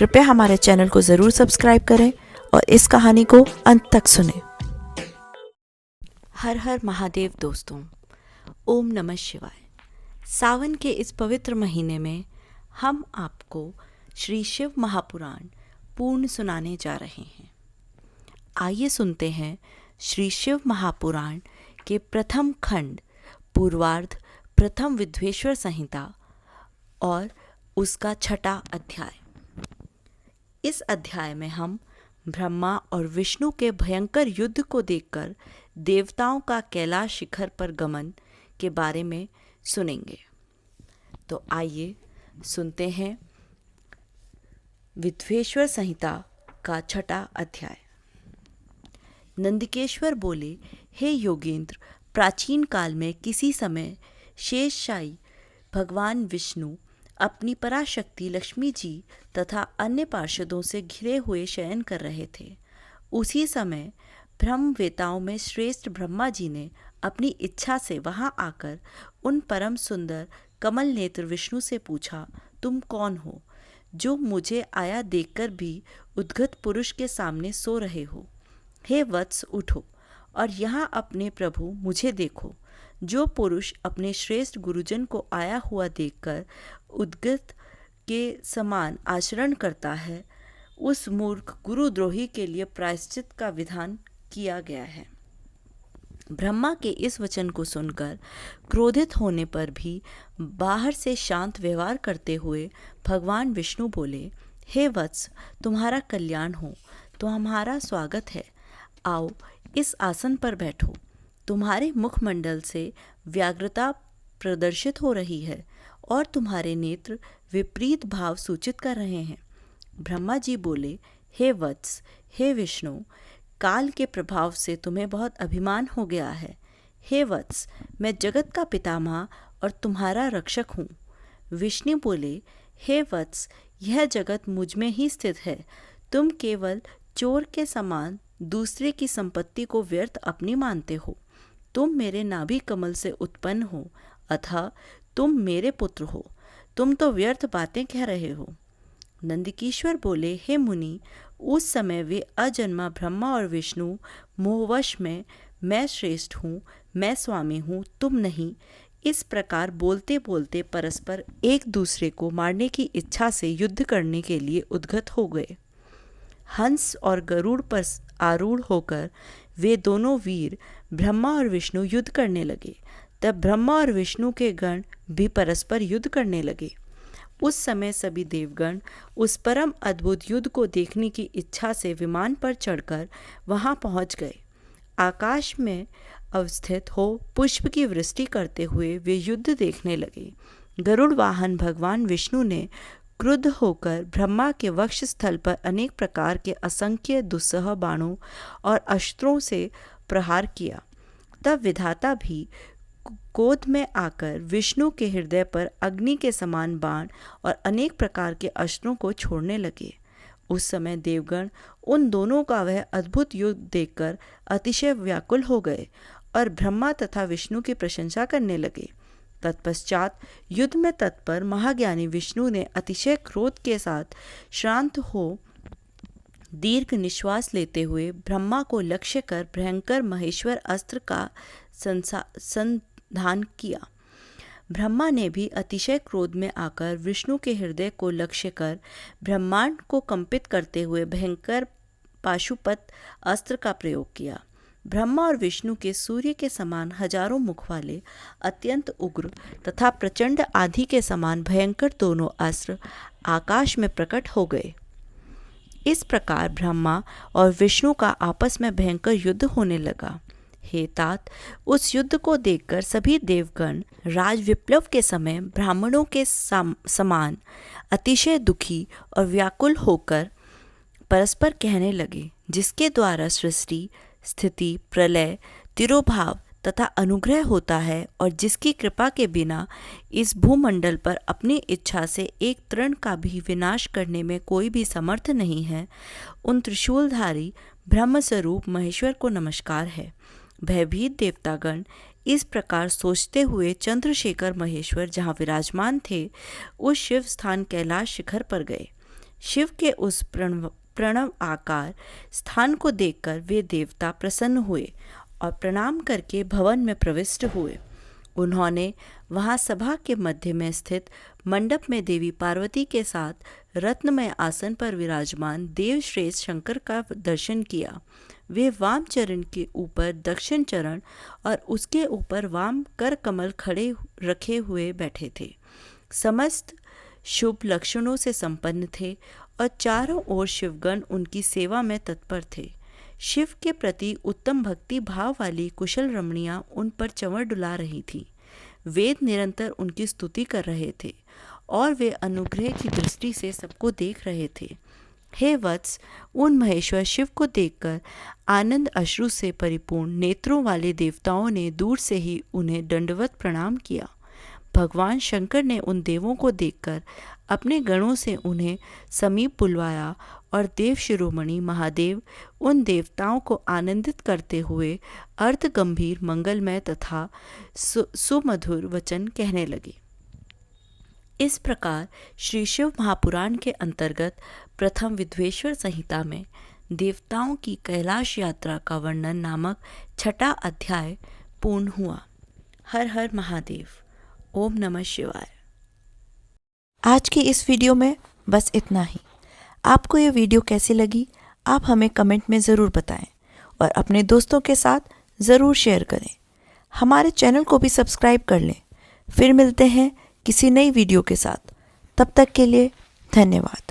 कृपया हमारे चैनल को ज़रूर सब्सक्राइब करें और इस कहानी को अंत तक सुनें। हर हर महादेव दोस्तों, ओम नमः शिवाय। सावन के इस पवित्र महीने में हम आपको श्री शिव महापुराण पूर्ण सुनाने जा रहे हैं। आइए सुनते हैं श्री शिव महापुराण के प्रथम खंड पूर्वार्ध प्रथम विद्वेश्वर संहिता और उसका छठा अध्याय। इस अध्याय में हम ब्रह्मा और विष्णु के भयंकर युद्ध को देखकर देवताओं का कैलाश शिखर पर गमन के बारे में सुनेंगे। तो आइए सुनते हैं विद्वेश्वर संहिता का छठा अध्याय। नंदिकेश्वर बोले, हे योगेंद्र, प्राचीन काल में किसी समय शेषशायी भगवान विष्णु अपनी पराशक्ति लक्ष्मी जी तथा अन्य पार्षदों से घिरे हुए शयन कर रहे थे। उसी समय ब्रह्मवेताओं में श्रेष्ठ ब्रह्मा जी ने अपनी इच्छा से वहां आकर उन परम सुंदर कमल नेत्र विष्णु से पूछा, तुम कौन हो जो मुझे आया देखकर भी उद्गत पुरुष के सामने सो रहे हो? हे वत्स, उठो और यहाँ अपने प्रभु मुझे देखो। जो पुरुष अपने श्रेष्ठ गुरुजन को आया हुआ देखकर उद्गत के समान आचरण करता है, उस मूर्ख गुरुद्रोही के लिए प्रायश्चित का विधान किया गया है। ब्रह्मा के इस वचन को सुनकर क्रोधित होने पर भी बाहर से शांत व्यवहार करते हुए भगवान विष्णु बोले, हे वत्स, तुम्हारा कल्याण हो, तो हमारा स्वागत है। आओ इस आसन पर बैठो। तुम्हारे मुखमंडल से व्याग्रता प्रदर्शित हो रही है और तुम्हारे नेत्र विपरीत भाव सूचित कर रहे हैं। ब्रह्मा जी बोले, हे वत्स, हे विष्णु, काल के प्रभाव से तुम्हें बहुत अभिमान हो गया है। हे वत्स, मैं जगत का पितामह और तुम्हारा रक्षक हूँ। विष्णु बोले, हे वत्स, यह जगत मुझ में ही स्थित है। तुम केवल चोर के समान दूसरे की संपत्ति को व्यर्थ अपनी मानते हो। तुम मेरे नाभि कमल से उत्पन्न हो, अतः तुम मेरे पुत्र हो। तुम तो व्यर्थ बातें कह रहे हो। नंदिकेश्वर बोले, हे मुनि, उस समय वे अजन्मा ब्रह्मा और विष्णु मोहवश में मैं श्रेष्ठ हूँ, मैं स्वामी हूँ, तुम नहीं, इस प्रकार बोलते बोलते परस्पर एक दूसरे को मारने की इच्छा से युद्ध करने के लिए उद्गत हो गए। हंस और गरुड़ पर आरूढ़ होकर वे दोनों वीर ब्रह्मा और विष्णु युद्ध करने लगे। तब ब्रह्मा और विष्णु के गण भी परस्पर युद्ध करने लगे। उस समय सभी देवगण उस परम अद्भुत युद्ध को देखने की इच्छा से विमान पर चढ़कर वहां पहुंच गए। आकाश में अवस्थित हो पुष्प की वृष्टि करते हुए वे युद्ध देखने लगे। गरुड़ वाहन भगवान विष्णु ने क्रुद्ध होकर ब्रह्मा के वक्ष स्थल पर अनेक प्रकार के असंख्य दुस्सह बाणों और अस्त्रों से प्रहार किया। तब विधाता भी क्रोध में आकर विष्णु के हृदय पर अग्नि के समान बाण और अनेक प्रकार के अस्त्रों को छोड़ने लगे। उस समय देवगण उन दोनों का वह अद्भुत युद्ध देखकर अतिशय व्याकुल हो गए और ब्रह्मा तथा विष्णु की प्रशंसा करने लगे। तत्पश्चात युद्ध में तत्पर महाज्ञानी विष्णु ने अतिशय क्रोध के साथ शांत हो दीर्घ निश्वास लेते हुए ब्रह्मा को लक्ष्य कर भयंकर महेश्वर अस्त्र का संधान किया। ब्रह्मा ने भी अतिशय क्रोध में आकर विष्णु के हृदय को लक्ष्य कर ब्रह्मांड को कंपित करते हुए भयंकर पाशुपत अस्त्र का प्रयोग किया। ब्रह्मा और विष्णु के सूर्य के समान हजारों मुख वाले अत्यंत उग्र तथा प्रचंड आंधी के समान भयंकर दोनों अस्त्र आकाश में प्रकट हो गए। इस प्रकार ब्रह्मा और विष्णु का आपस में भयंकर युद्ध होने लगा। हे तात, उस युद्ध को देखकर सभी देवगण राज विप्लव के समय ब्राह्मणों के समान अतिशय दुखी और व्याकुल होकर परस्पर कहने लगे, जिसके द्वारा सृष्टि, स्थिति, प्रलय, तिरोभाव तथा अनुग्रह होता है और जिसकी कृपा के बिना इस भूमंडल पर अपनी इच्छा से एक तृण का भी विनाश करने में कोई भी समर्थ नहीं है, उन त्रिशूलधारी ब्रह्मस्वरूप महेश्वर को नमस्कार है। भयभीत देवतागण इस प्रकार सोचते हुए चंद्रशेखर महेश्वर जहाँ विराजमान थे उस शिव स्थान कैलाश शिखर पर गए। शिव के उस प्रणव आकार स्थान को देखकर वे देवता प्रसन्न हुए और प्रणाम करके भवन में प्रविष्ट हुए। उन्होंने वहां सभा के मध्य में स्थित मंडप में देवी पार्वती के साथ रत्नमय आसन पर विराजमान देवश्रेष्ठ शंकर का दर्शन किया। वे वाम चरण के ऊपर दक्षिण चरण और उसके ऊपर वाम कर कमल खड़े रखे हुए बैठे थे। समस्त शुभ लक्षणों से संपन्न थे और चारों ओर शिवगण उनकी सेवा में तत्पर थे। शिव के प्रति उत्तम भक्ति भाव वाली कुशल रमणियां उन पर चंवर डुला रही थीं। वेद निरंतर उनकी स्तुति कर रहे थे और वे अनुग्रह की दृष्टि से सबको देख रहे थे। हे वत्स, उन महेश्वर शिव को देखकर आनंद अश्रु से परिपूर्ण नेत्रों वाले देवताओं ने दूर से ही उन्हें दंडवत प्रणाम किया। भगवान शंकर ने उन देवों को देखकर अपने गणों से उन्हें समीप बुलवाया और देव शिरोमणि महादेव उन देवताओं को आनंदित करते हुए अर्थ गंभीर मंगलमय तथा सुमधुर वचन कहने लगे। इस प्रकार श्री शिव महापुराण के अंतर्गत प्रथम विद्वेश्वर संहिता में देवताओं की कैलाश यात्रा का वर्णन नामक छठा अध्याय पूर्ण हुआ। हर हर महादेव। ओम नमः शिवाय। आज की इस वीडियो में बस इतना ही। आपको ये वीडियो कैसी लगी आप हमें कमेंट में ज़रूर बताएं और अपने दोस्तों के साथ ज़रूर शेयर करें। हमारे चैनल को भी सब्सक्राइब कर लें। फिर मिलते हैं किसी नई वीडियो के साथ। तब तक के लिए धन्यवाद।